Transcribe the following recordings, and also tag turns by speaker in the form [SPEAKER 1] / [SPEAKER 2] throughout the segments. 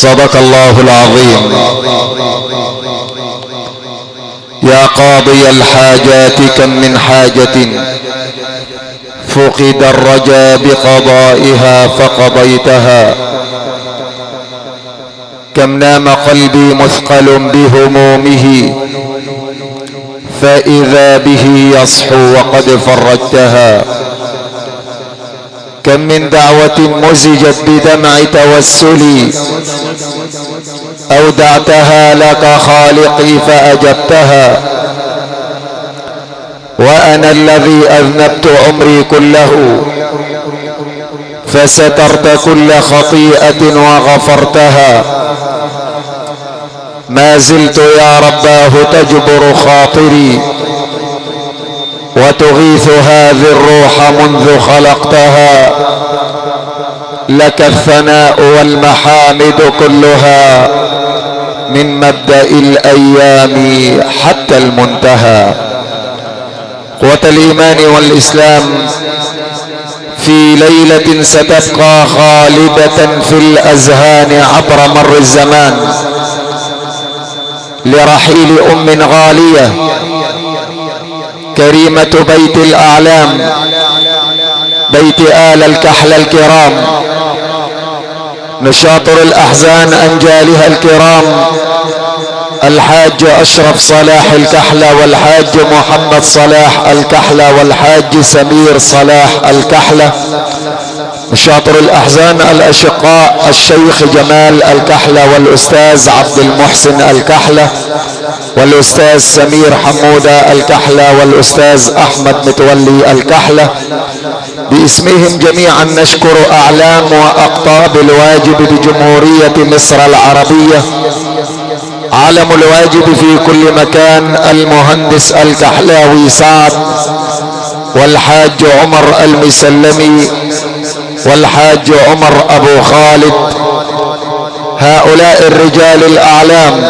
[SPEAKER 1] صدق الله العظيم. يا قاضي الحاجات كم من حاجة فقد الرجا بقضائها فقضيتها، كم نام قلبي مثقل بهمومه فإذا به يصحو وقد فرجتها، كم من دعوة مزجت بدمع توسلي أودعتها لك خالقي فأجبتها، وأنا الذي أذنبت عمري كله فسترت كل خطيئة وغفرتها، ما زلت يا رباه تجبر خاطري وتغيث هذه الروح منذ خلقتها، لك الثناء والمحامد كلها من مبدأ الأيام حتى المنتهى. قوة الإيمان والإسلام، في ليلة ستبقى خالدة في الأذهان عبر مر الزمان لرحيل أم غالية كريمة بيت الأعلام، بيت آل الكحل الكرام، نشاطر الأحزان أنجالها الكرام، الحاج أشرف صلاح الكحلة والحاج محمد صلاح الكحلة والحاج سمير صلاح الكحلة، نشاطر الأحزان الأشقاء الشيخ جمال الكحلة والأستاذ عبد المحسن الكحلة والأستاذ سمير حمودة الكحلة والأستاذ أحمد متولي الكحلة، باسمهم جميعا نشكر أعلام وأقطاب الواجب بجمهورية مصر العربية، علم الواجب في كل مكان المهندس الكحلاوي سعد والحاج عمر المسلمي والحاج عمر أبو خالد، هؤلاء الرجال الأعلام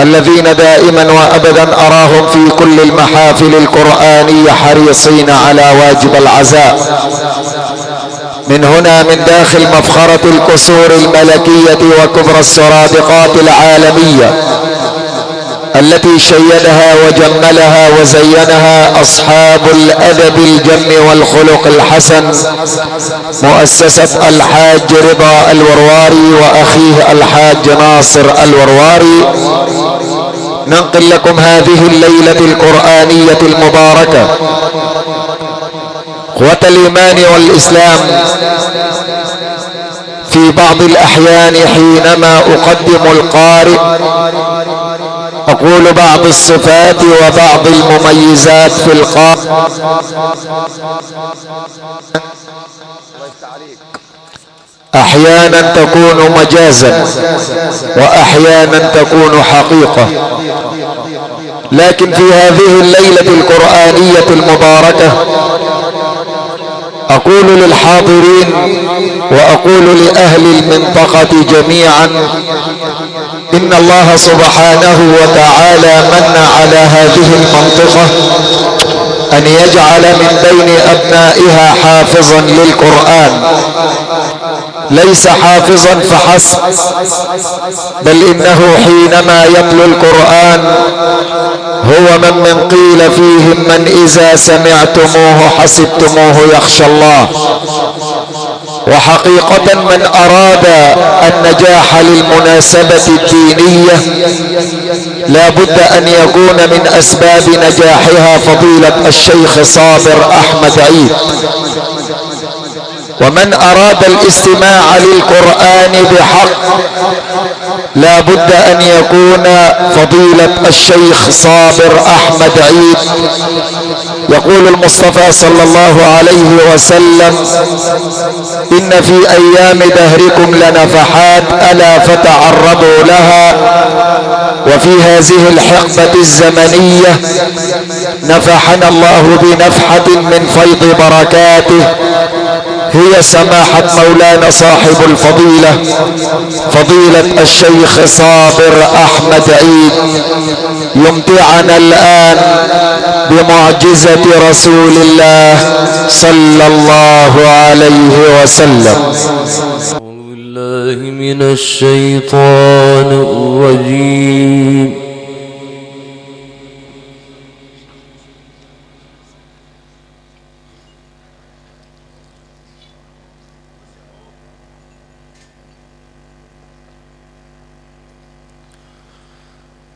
[SPEAKER 1] الذين دائما وأبدا أراهم في كل المحافل القرآنية حريصين على واجب العزاء. من هنا من داخل مفخرة القصور الملكية وكبرى السرادقات العالمية التي شيدها وجملها وزينها أصحاب الأدب الجم والخلق الحسن، مؤسسة الحاج رضا الورواري وأخيه الحاج ناصر الورواري، ننقل لكم هذه الليلة القرآنية المباركة. قوة الإيمان والإسلام، في بعض الأحيان حينما أقدم القارئ أقول بعض الصفات وبعض المميزات في القارئ أحيانا تكون مجازا وأحيانا تكون حقيقة، لكن في هذه الليلة القرآنية المباركة أقول للحاضرين وأقول لأهل المنطقة جميعا إن الله سبحانه وتعالى من على هذه المنطقة أن يجعل من بين أبنائها حافظا للقرآن، ليس حافظا فحسب، بل إنه حينما يتلو القرآن هو من قيل فيهم من إذا سمعتموه حسبتموه يخشى الله. وحقيقة من أراد النجاح للمناسبة الدينية لا بد أن يكون من أسباب نجاحها فضيلة الشيخ صابر أحمد عيد، ومن أراد الاستماع للقرآن بحق لا بد أن يكون فضيلة الشيخ صابر أحمد عيد. يقول المصطفى صلى الله عليه وسلم إن في أيام دهركم لنفحات ألا فتعرضوا لها، وفي هذه الحقبة الزمنية نفحنا الله بنفحة من فيض بركاته، هي سماحة مولانا صاحب الفضيلة فضيلة الشيخ صابر أحمد عيد، يمتعنا الآن بمعجزة رسول الله صلى الله عليه وسلم.
[SPEAKER 2] بالله من الشيطان الرجيم.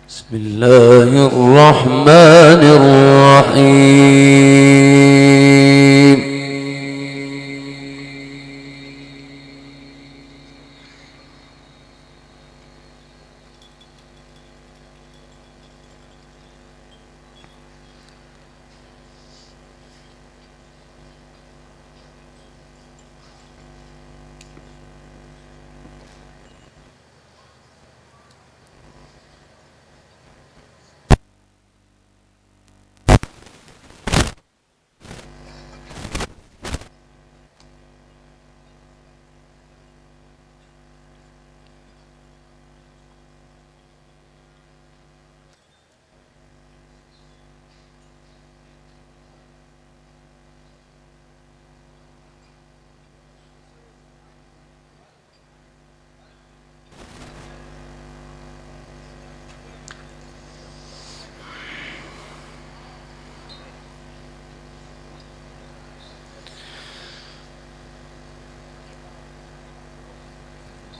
[SPEAKER 2] بسم الله الرحمن الرحيم.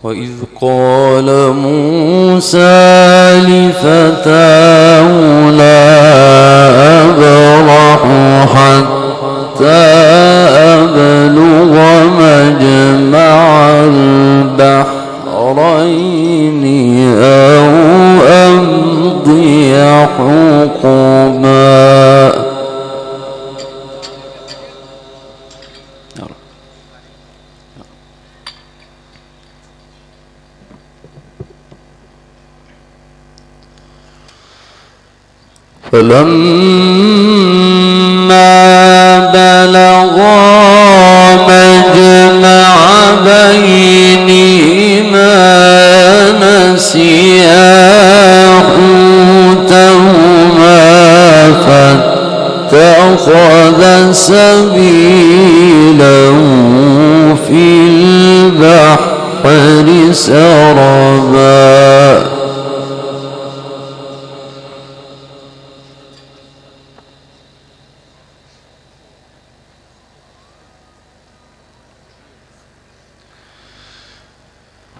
[SPEAKER 2] وإذ قال موسى لفتاه لا أبرح حتى أبلغ مجمع البحرين أو أمضي حقبا. فلما بلغا مجمع بينهما نسيا حوتهما فاتخذ سبيله في البحر سربا.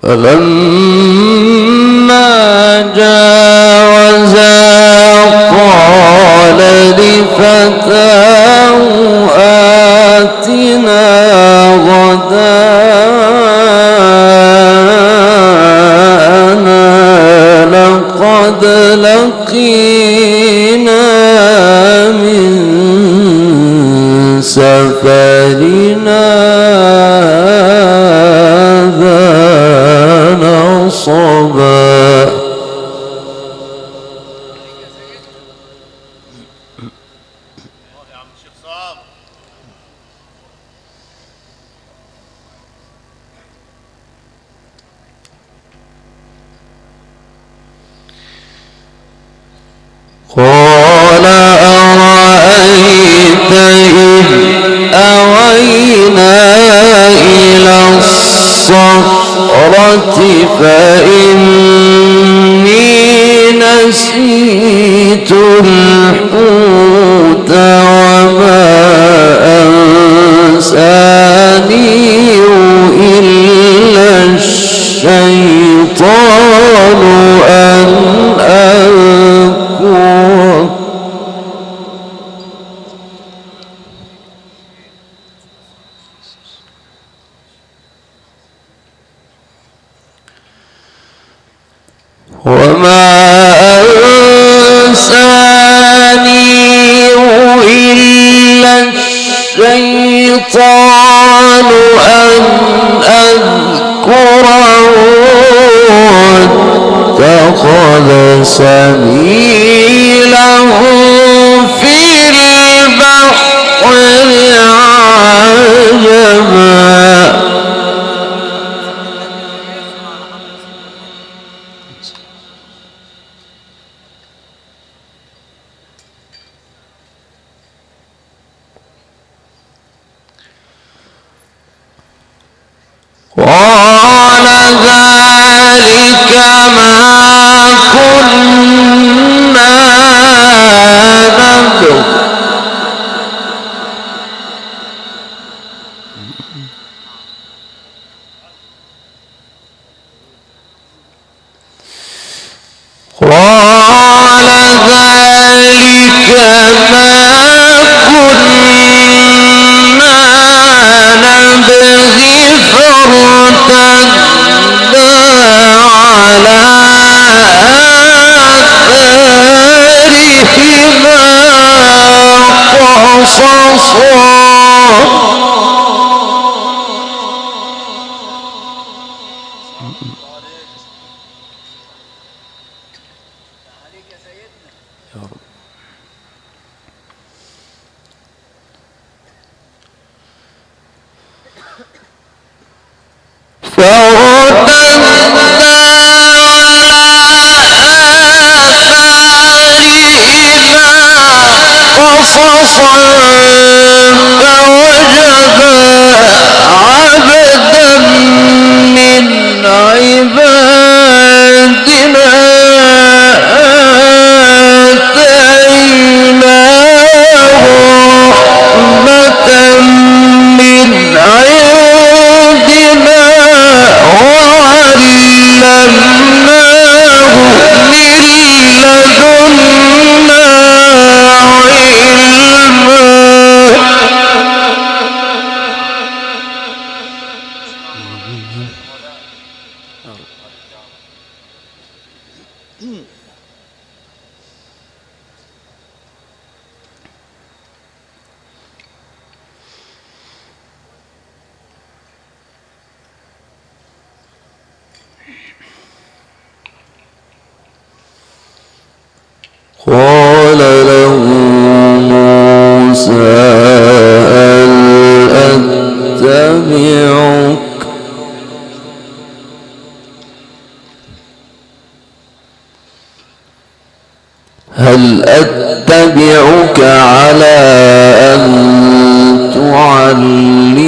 [SPEAKER 2] فلما جاوزا قال لفتاه آتنا غداءنا لقد لقينا من سفرنا نصبا. قال أرأيت إذ أوينا إلى الصخرة فإني نسيت الحوت وما أنسانيه إلا الشيطان أن أذكره. وما أنسانيه إلا الشيطان أن أذكره واتخذ سبيله في البحر عجبا. قال ذلك ما كنا نبغي قال ذلك ما كنا نبغي فارتدا على آثارهما قصصا قال له موسى هل أتبعك على أن تعلمني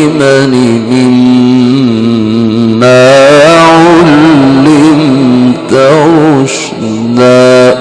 [SPEAKER 2] مما علمت رشدا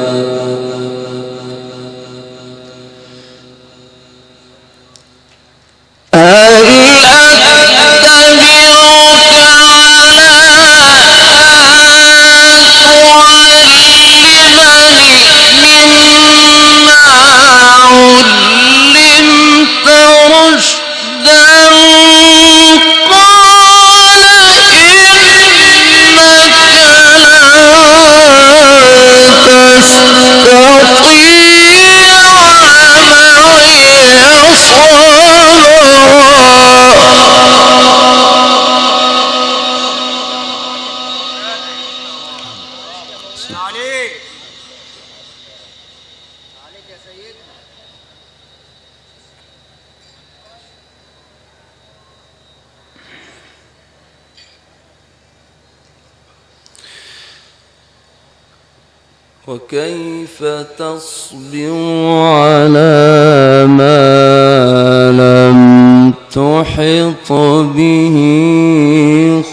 [SPEAKER 2] وكيف تصبر على ما لم تحط به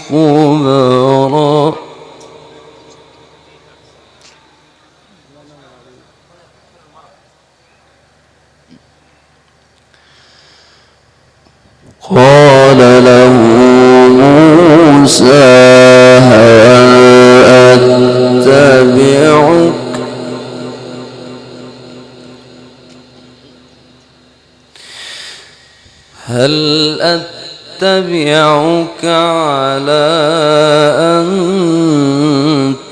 [SPEAKER 2] خبرا قال له موسى هل أتبعك على أن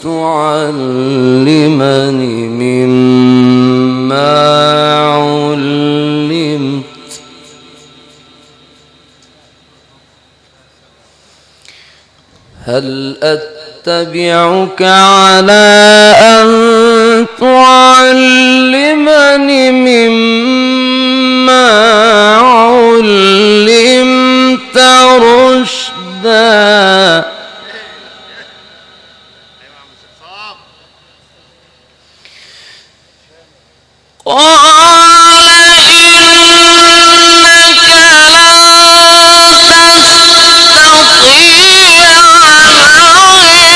[SPEAKER 2] تعلمني مما علمت هل أتبعك على أن تعلمني مما علمت رشدا قال إنك لن تستطيع معي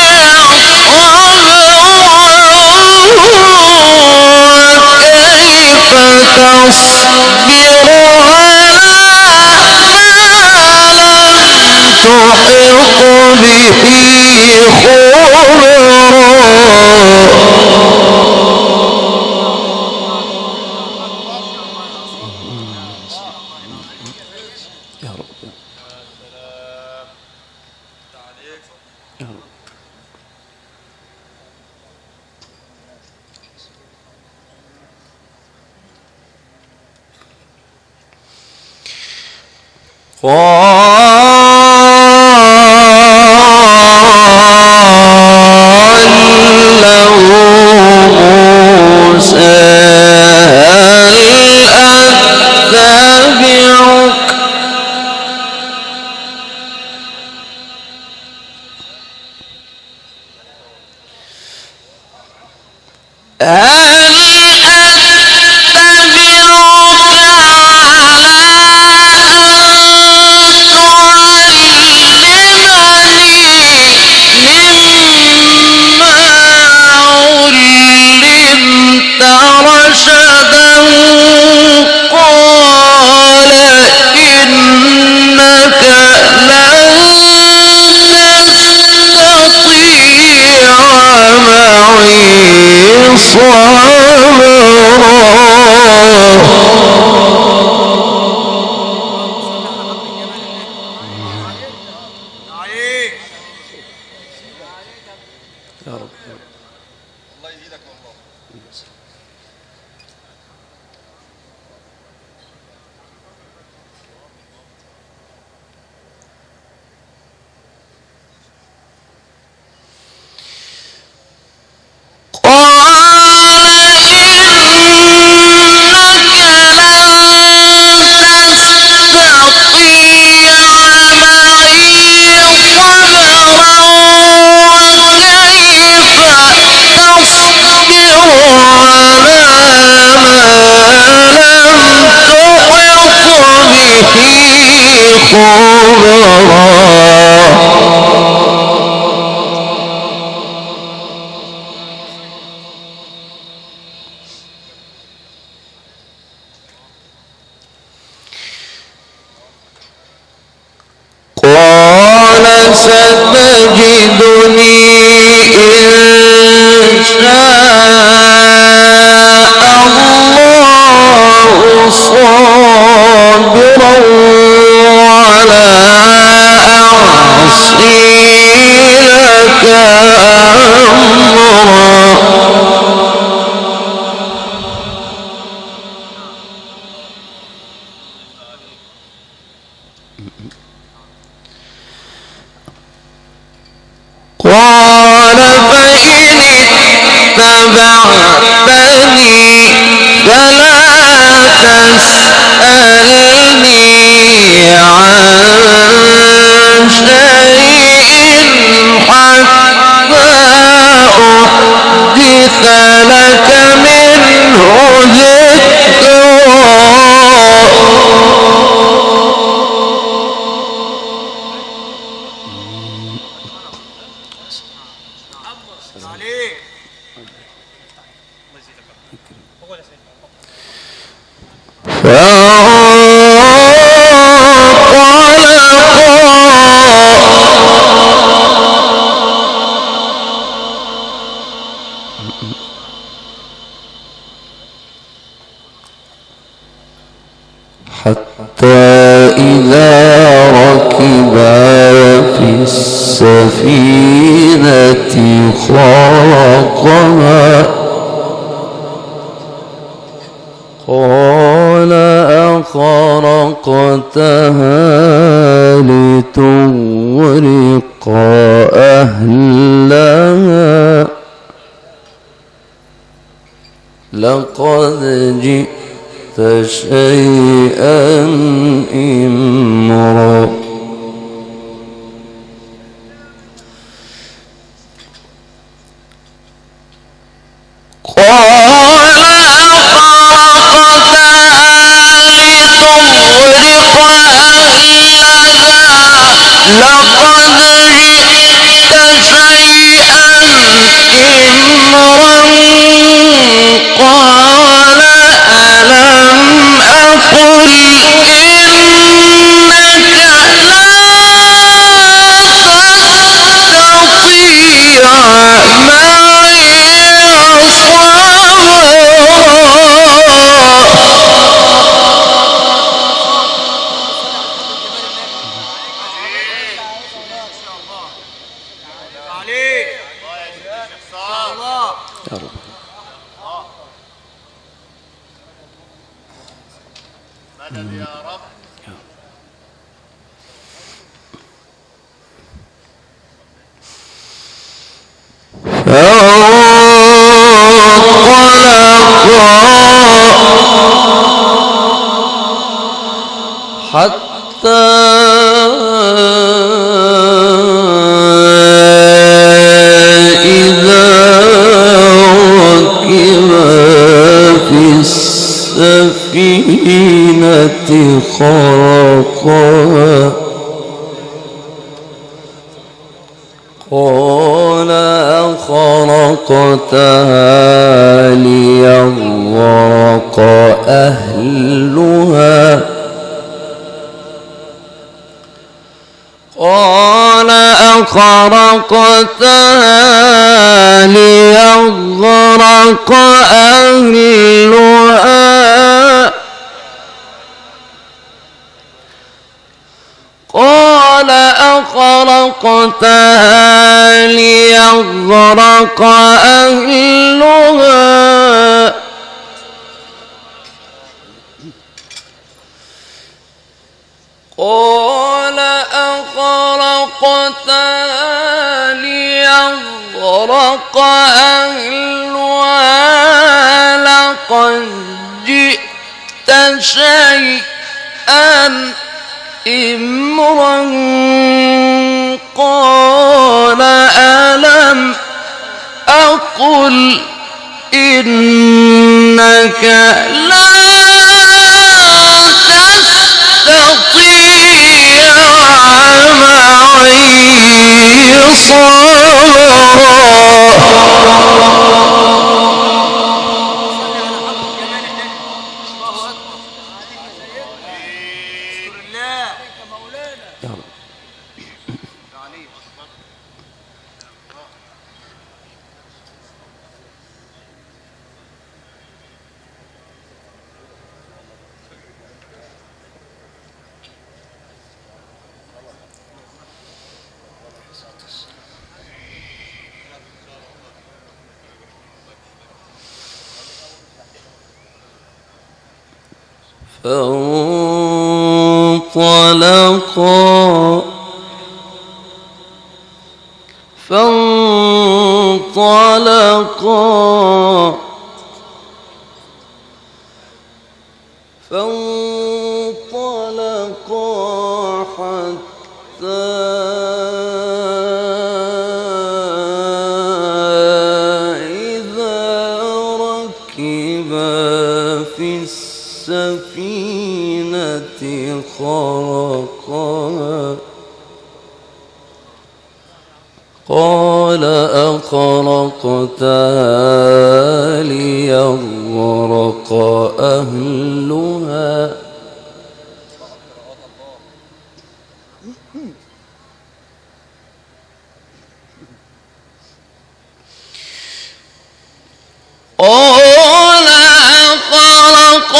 [SPEAKER 2] لقد جئت شيئا إمرا. قال ألم يا رب.
[SPEAKER 3] مدد يا رب.
[SPEAKER 2] حتى إذا ركبا في السفينة خرقها قال أخرقتها ليغرق أهلها قال أخرقتها ليغرق أهلها قال أخرقتها ليغرق أهلها قال أخرقتها ليغرق أهلها لقد جئت شيئا إمرا قال ألم أقل إنك لا تستطيع معي صبرا فانطلقا حتى إذا ركبا في السفينة خرقها قال أخرقتها ليغرق أهلها قال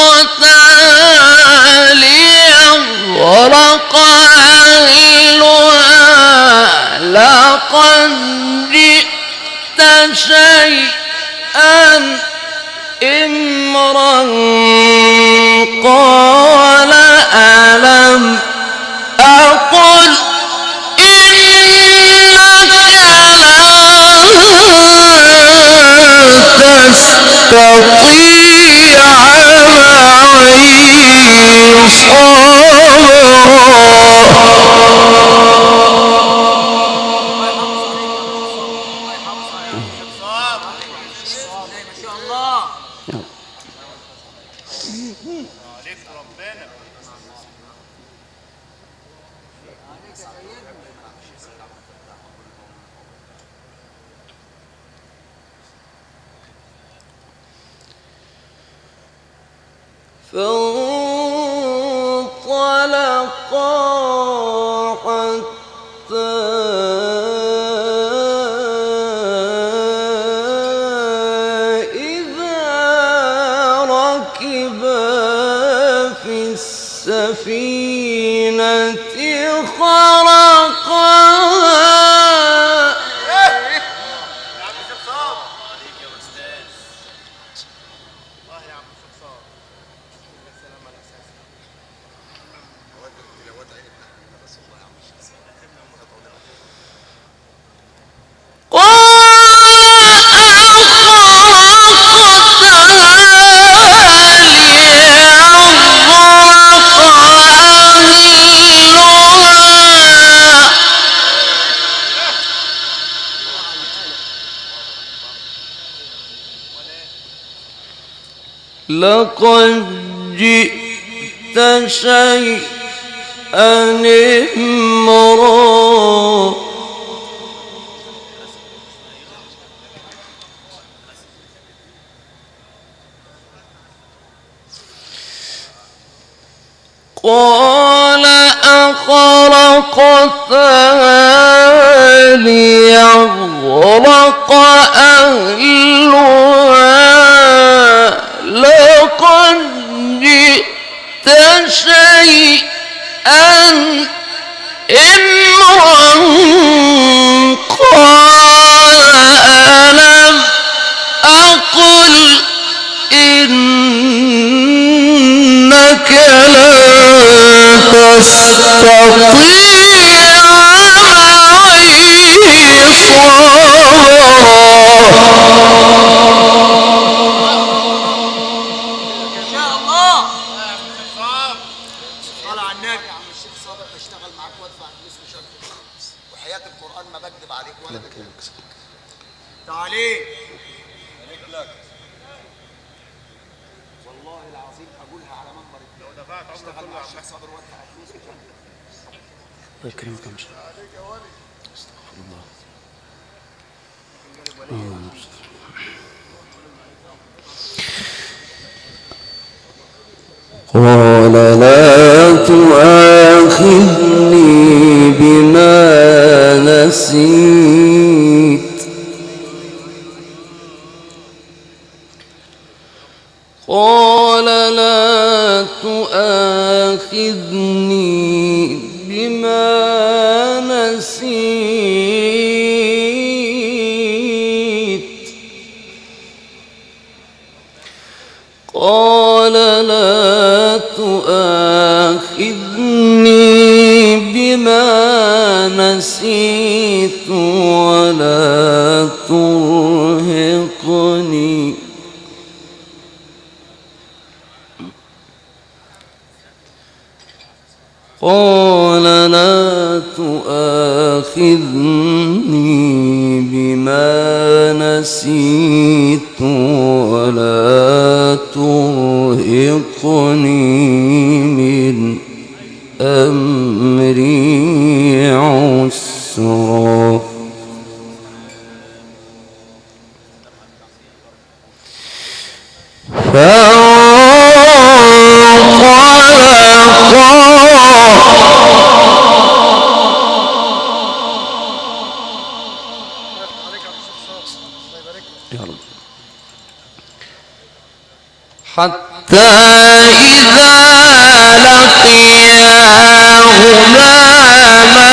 [SPEAKER 2] أخرقتها ليغرق أهلها لقد جئت شيئا إمرا قال ألم أقل إنك لا تستطيع معي فانطلقا حتى إذا ركبا في السفينة خرقها لقد جئت شيئا إمرا قال أخرقتها ليغرق أهلها لقد جئت شيئا إمرا قال ألم أقل إنك لن تستطيع معي
[SPEAKER 4] الله يكرمك يا مشايخ. استغفر الله. قال لا تؤاخذني بما نسيت قال لا تؤاخذني بما نسيت قال لا تؤاخذني بما نسيت ولا ترهقني قال لا تؤاخذني بما نسيت ولا ترهقني من أمري عسرا حتى إذا لقيا غلاما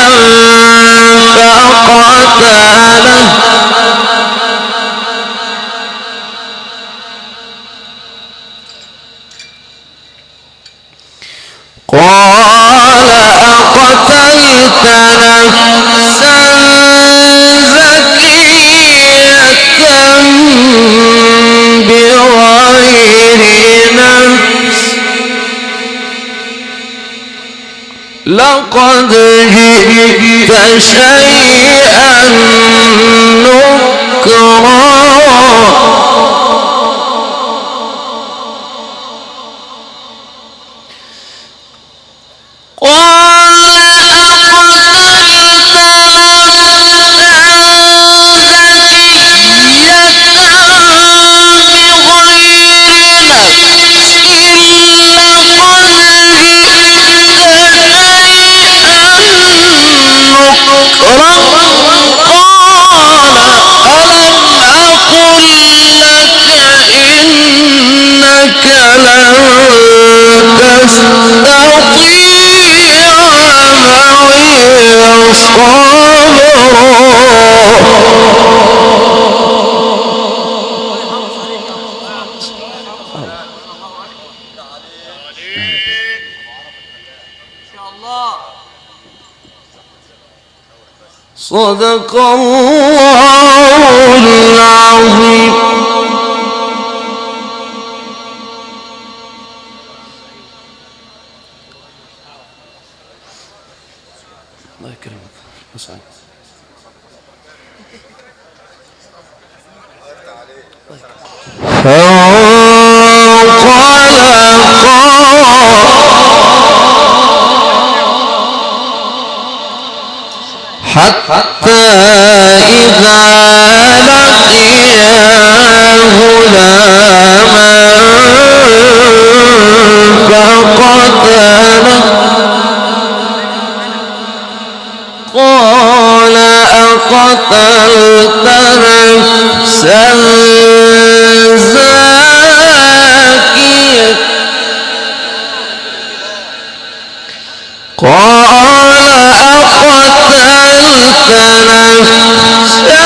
[SPEAKER 4] فقتله قال أقتلت نفسا زكية بغير نفس لقد جئت شيئا نكرا صدق الله العظيم. الله يكرمك مسعد. فانطلقا
[SPEAKER 2] حتى إذا لقيا غلاما فقتله قال أقتلت نفسا زاكية قال أقتلت نفسا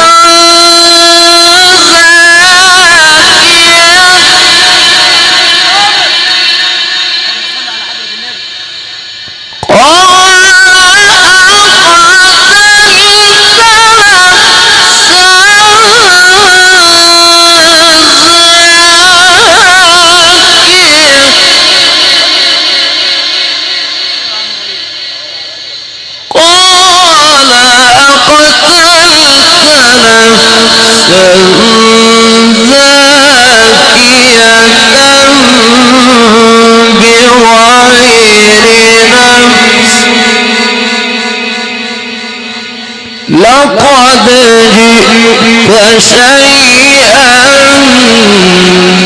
[SPEAKER 2] لقد جئت شيئا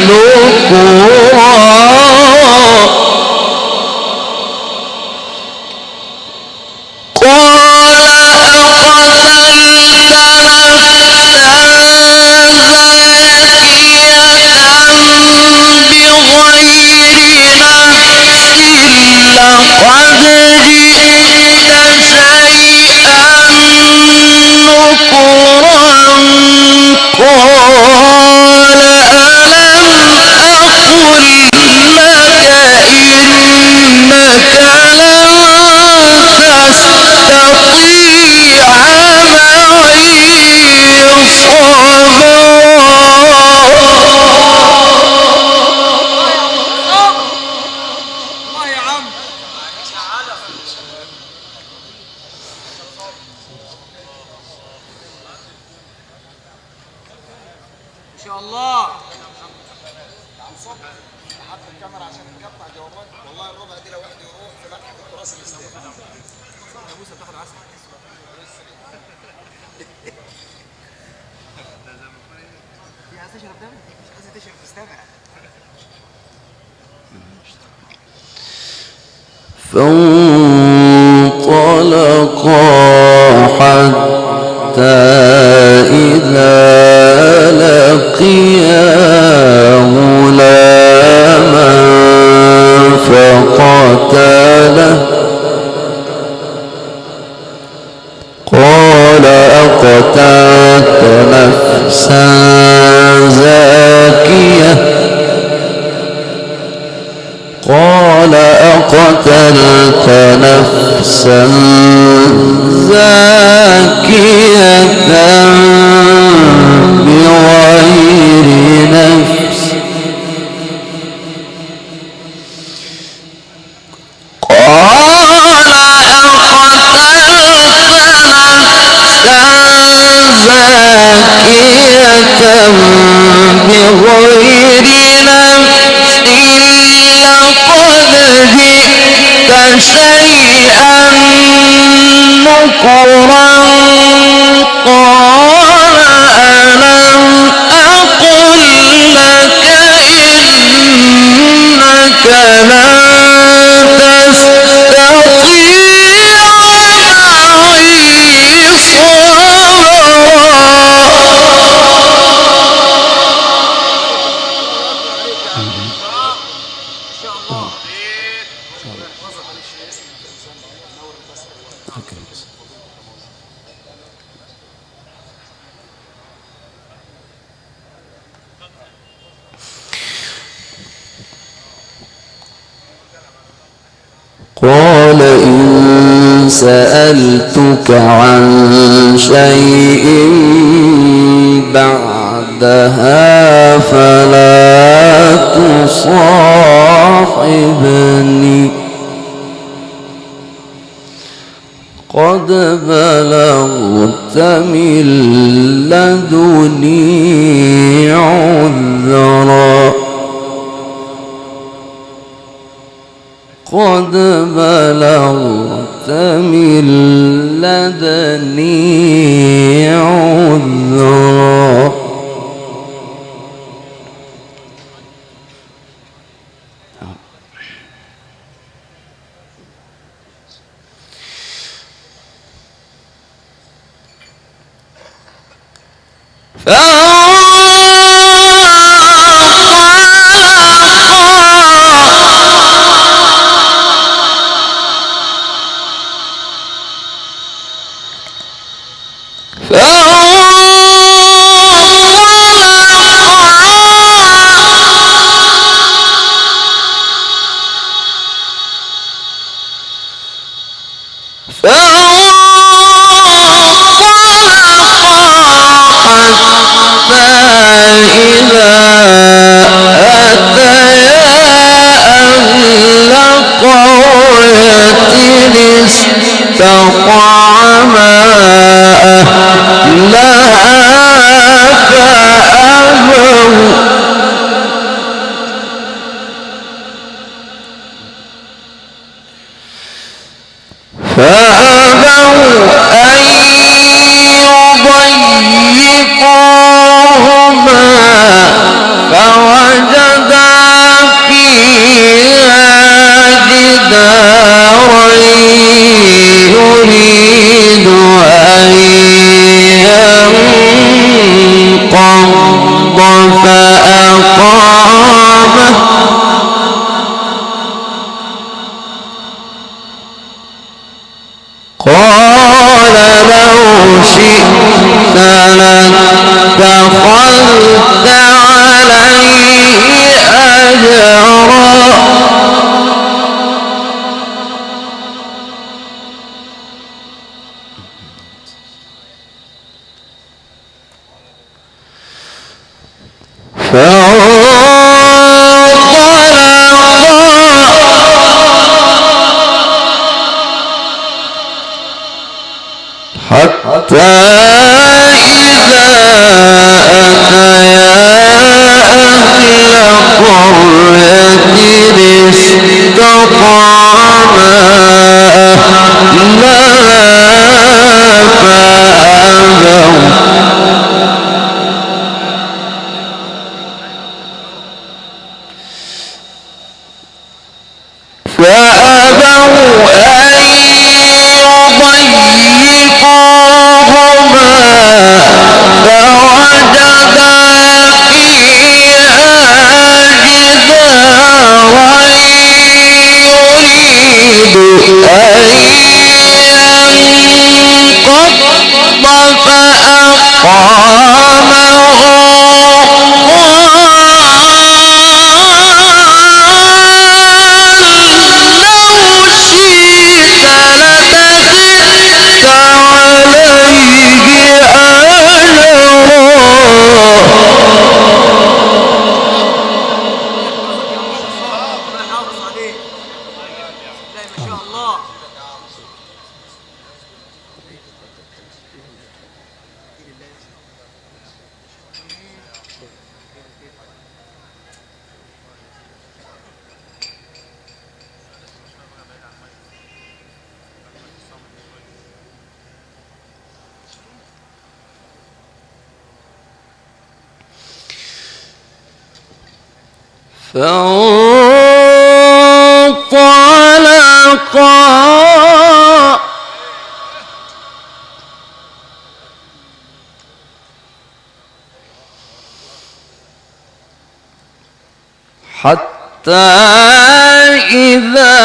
[SPEAKER 2] نكرا قال أقتلت نفسا زاكية بغير نفس لقد جئت شيئا نكرا قال ألم أقل لك إنك لن تستطيع معي صبرا فانطلقا حتى إذا لقيا غلاما فقتله قال أقتلت نفسا زاكية قال أقتلت نفسا زاكية بغير نفس قال أقتلت نفسا زاكية بغير نفس لقد جئت شيئا نكرا قال ألم أقل لك إنك لن تستطيع معي صبرا قال إن سألتك عن شيء بعدها فلا تصاحبني قد بلغت من لدني عذرا قد بلغت من لدني فانطلقا حتى إذا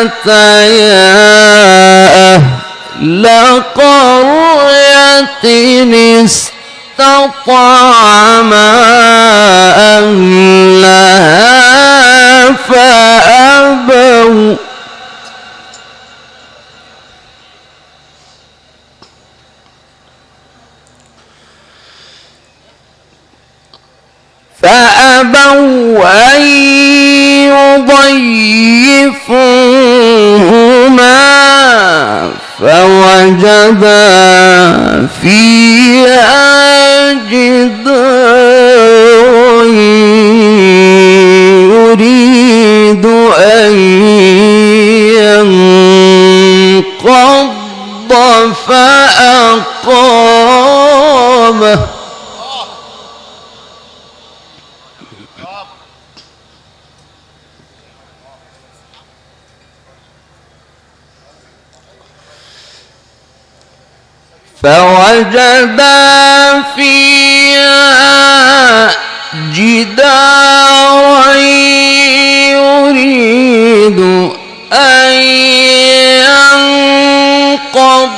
[SPEAKER 2] أتيا أهل قرية استطعما أهلها فأبوا أن يضيفوهما فوجدا فيها جدارا يريد أن ينقض فأقامه. فوجدا فيها جدارا يريد أن ينقض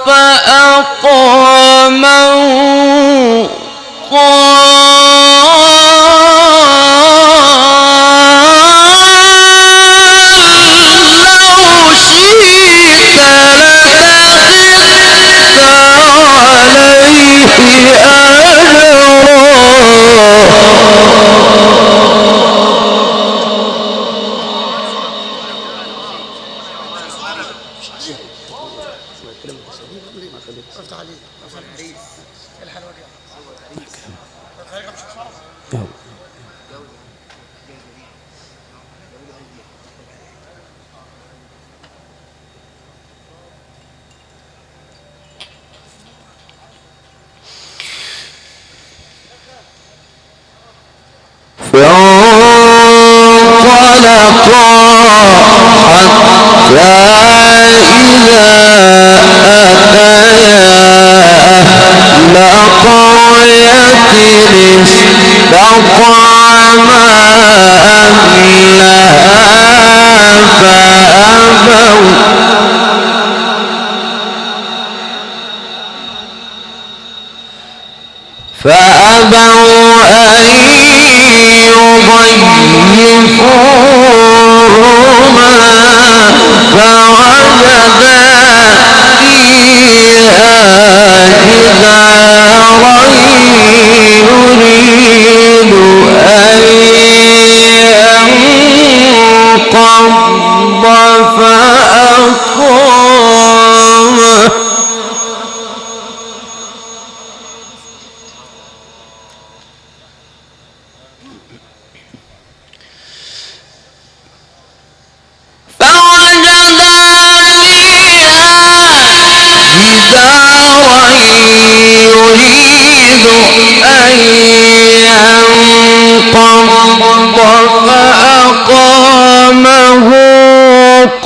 [SPEAKER 2] فأقامه فأبوا أن يضيفوهما فوجدا فيها جدارا يريد أن ينقض فأقامه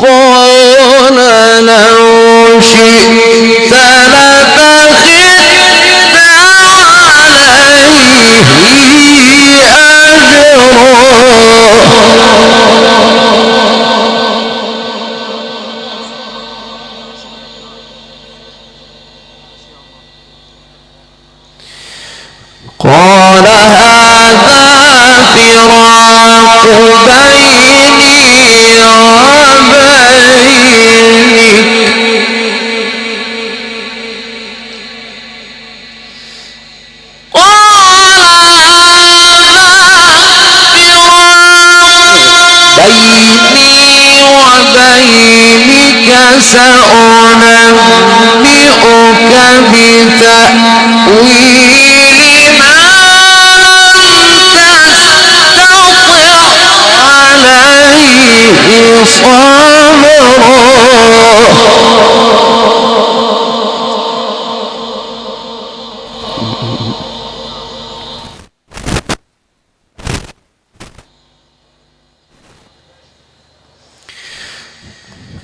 [SPEAKER 2] قال لو شئت لاتخذت عليه قال هذا فراق بيني وبينك سأنبئك بتأويل ما لم تستطع عليه صبرا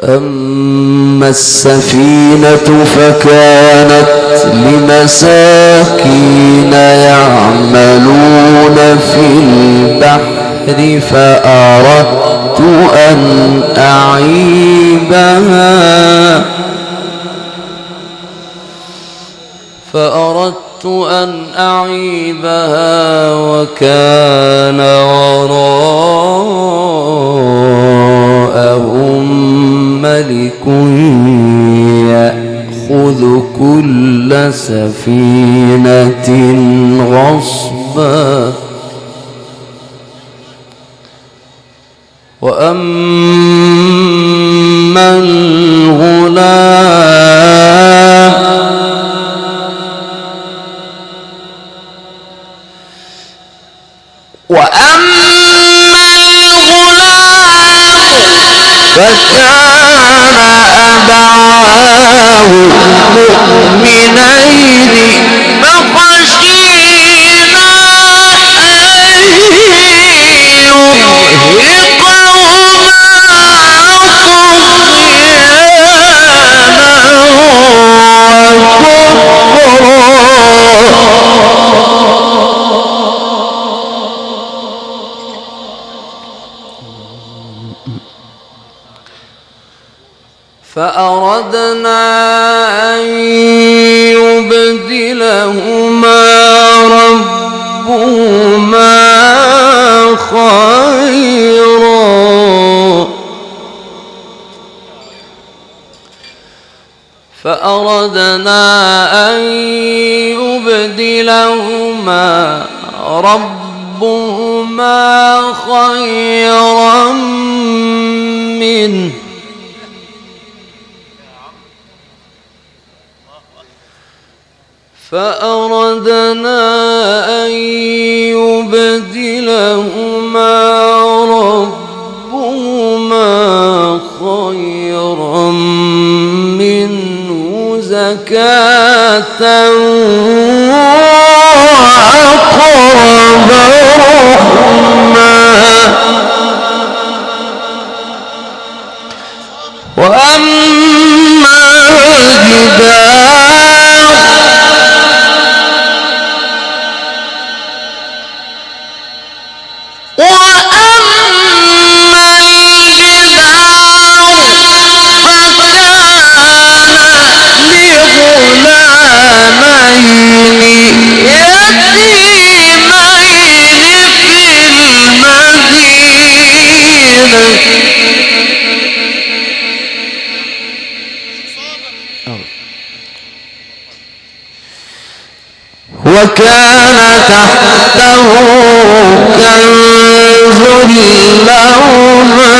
[SPEAKER 2] أما السفينة فكانت لمساكين يعملون في البحر فأردت أن أعيبها وكان وراءهم ملك يأخذ كل سفينة غصبا وأما الغلام فكان أبواه مؤمنين فخشينا أن يرهقهما طغيانا فأردنا أن يبدلهما ربهما خيرا منه فأردنا أن يبدلهما ربهما خيرا منه زكاة وأقرب رحما وأما الجدار وكان تحته كنز لهما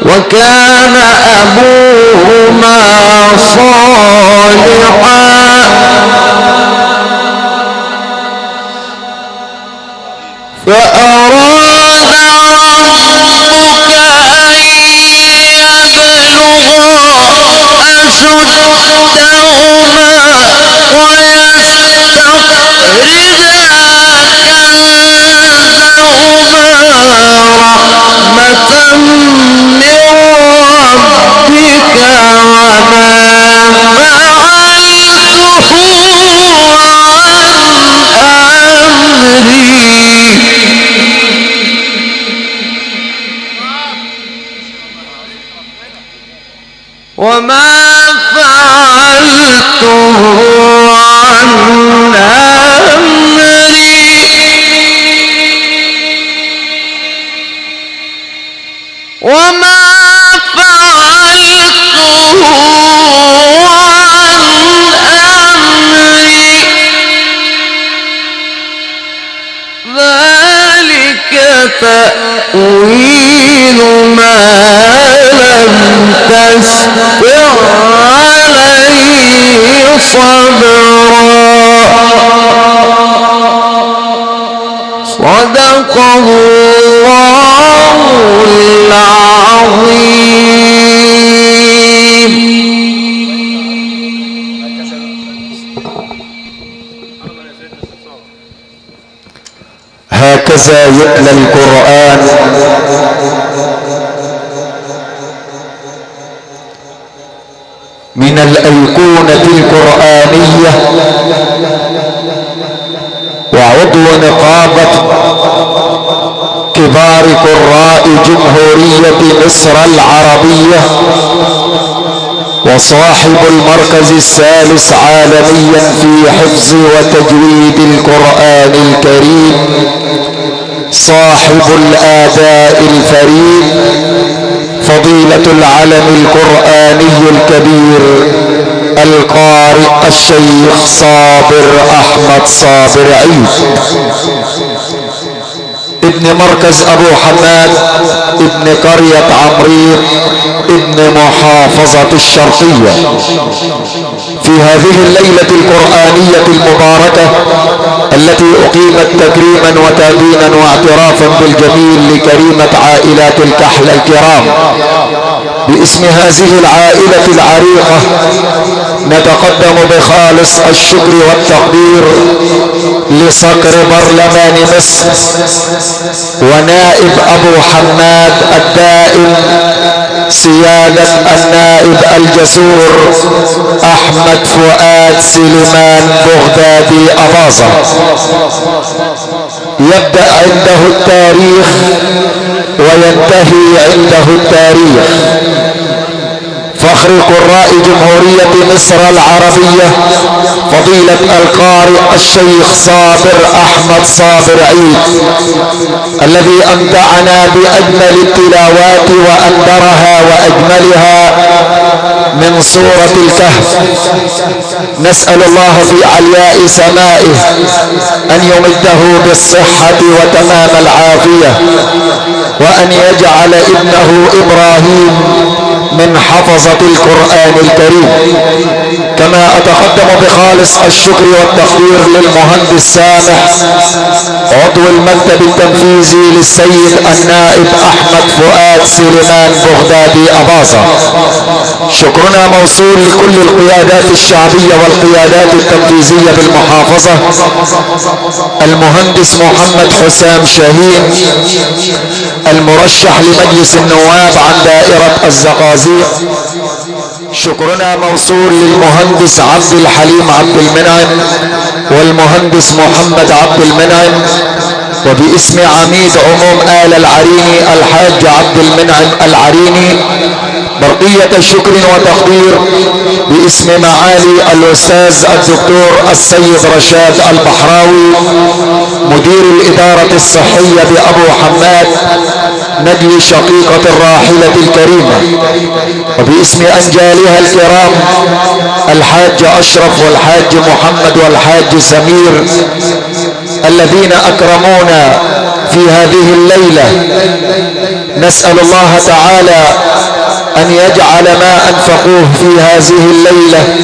[SPEAKER 2] وكان أبوهما صالحا فأراد ربك أن يبلغا أشدهما ويستخرجا كنزهما رحمة من ربك وما فعلته عن أمري وما فعلته عن أمري ذلك تأويل ما لم تستطع عليه صبرا صدق الله العظيم.
[SPEAKER 1] هكذا يتلى القرآن من الأيقونة القرآنية وعضو نقابة كبار قراء جمهورية مصر العربية وصاحب المركز الثالث عالميا في حفظ وتجويد القرآن الكريم صاحب الآداء الفريد فضيلة العلم القرآني الكبير القارئ الشيخ صابر أحمد صابر عيد ابن مركز أبو حماد ابن قرية عمريق ابن محافظة الشرقية في هذه الليلة القرآنية المباركة التي أقيمت تكريما وتأدينا واعترافا بالجميل لكريمة عائلات الكحل الكرام. باسم هذه العائلة العريقة نتقدم بخالص الشكر والتقدير لصقر برلمان مصر ونائب أبو حماد الدائم سيادة النائب الجسور أحمد فؤاد سليمان بغدادي أباظة. يبدأ عنده التاريخ وينتهي عنده التاريخ. فخر قراء جمهورية مصر العربية فضيلة القارئ الشيخ صابر أحمد صابر عيد، الذي أمتعنا بأجمل التلاوات وأندرها وأجملها من سورة الكهف. نسأل الله في علياء سمائه أن يمده بالصحة وتمام العافية، وأن يجعل ابنه إبراهيم من حفظة القرآن الكريم. كما أتقدم بخالص الشكر والتقدير للمهندس سامح عضو المكتب التنفيذي للسيد النائب أحمد فؤاد سليمان بغدادي أباظة. شكرنا موصول لكل القيادات الشعبية والقيادات التنفيذية بالمحافظة، المهندس محمد حسام شاهين المرشح لمجلس النواب عن دائرة الزقازيق. شكرنا موصول للمهندس عبد الحليم عبد المنعم والمهندس محمد عبد المنعم، وباسم عميد عموم آل العريني الحاج عبد المنعم العريني برقية شكر وتقدير باسم معالي الأستاذ الدكتور السيد رشاد البحراوي مدير الإدارة الصحية بأبو حماد نجل شقيقة الراحلة الكريمة، وباسم أنجالها الكرام الحاج أشرف والحاج محمد والحاج سمير الذين أكرمونا في هذه الليلة. نسأل الله تعالى أن يجعل ما أنفقوه في هذه الليلة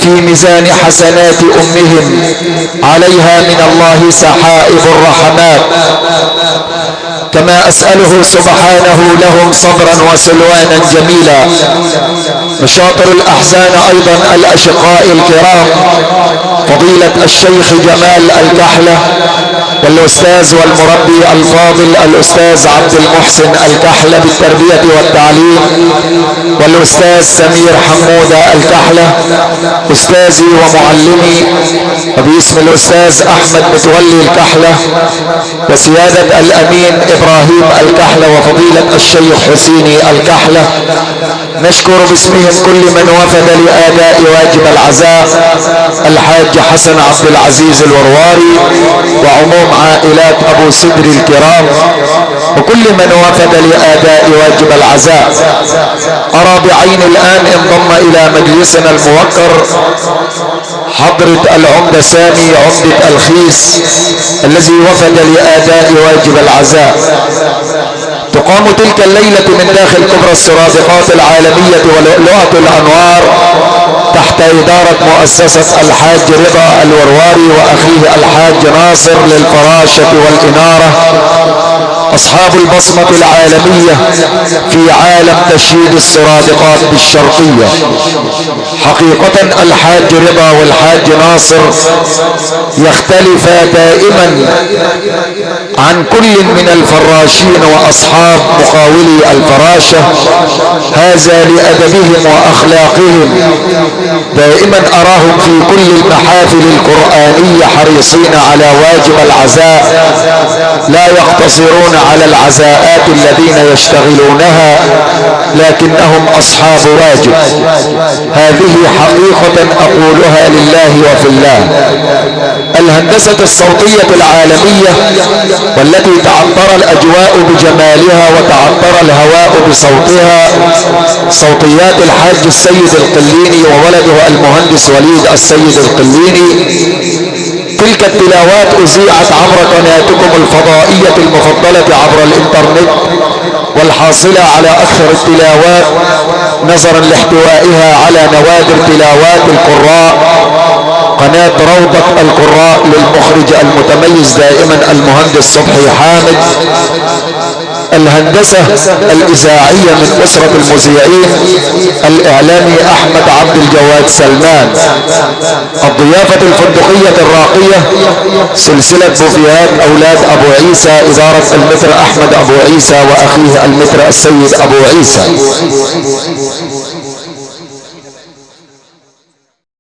[SPEAKER 1] في ميزان حسنات أمهم عليها من الله سحائب الرحمات. كما أسأله سبحانه لهم صبرا وسلوانا جميلا. مشاطر الأحزان أيضا الأشقاء الكرام فضيلة الشيخ جمال الكحلة والأستاذ والمربي الفاضل الأستاذ عبد المحسن الكحلة بالتربية والتعليم، والأستاذ سمير حمودة الكحلة أستاذي ومعلمي، وباسم الأستاذ أحمد متولي الكحلة وسيادة الأمين إبراهيم الكحلة وفضيلة الشيخ حسيني الكحلة. نشكر باسمهم كل من وفد لأداء واجب العزاء الحاج حسن عبد العزيز الورواري وعموم عائلات أبو سدر الكرام وكل من وفد لأداء واجب العزاء. أرى بعين الآن انضم إلى مجلسنا الموقر حضرة العمدة سامي عمدة الخيس الذي وفد لأداء واجب العزاء. تقام تلك الليلة من داخل كبرى السرادقات العالمية ولؤلؤة الأنوار تحت إدارة مؤسسة الحاج رضا الورواري وأخيه الحاج ناصر للفراشة والإنارة، أصحاب البصمة العالمية في عالم تشييد السرادقات بالشرقية. حقيقة الحاج رضا والحاج ناصر يختلفا دائما عن كل من الفراشين وأصحاب مقاولي الفراشة، هذا لأدبهم وأخلاقهم. دائما أراهم في كل المحافل القرآنية حريصين على واجب العزاء، لا يقتصرون على العزاءات الذين يشتغلونها، لكنهم أصحاب واجب. هذه حقيقة أقولها لله وفي الله. الهندسة الصوتية العالمية والتي تعطر الأجواء بجمالها وتعطر الهواء بصوتها صوتيات الحاج السيد القليني وولده المهندس وليد السيد القليني. تلك التلاوات أذيعت عبر قناتكم الفضائية المفضلة عبر الإنترنت، والحاصلة على أكثر التلاوات نظرا لاحتوائها على نوادر تلاوات القراء قناة روضة القراء للمخرج المتميز دائما المهندس صبحي حامد. الهندسة الإذاعية من أسرة المذيعين الإعلامي أحمد عبد الجواد سلمان. الضيافة الفندقية الراقية سلسلة بوفيهات أولاد أبو عيسى إدارة المتر أحمد أبو عيسى وأخيه المتر السيد أبو عيسى.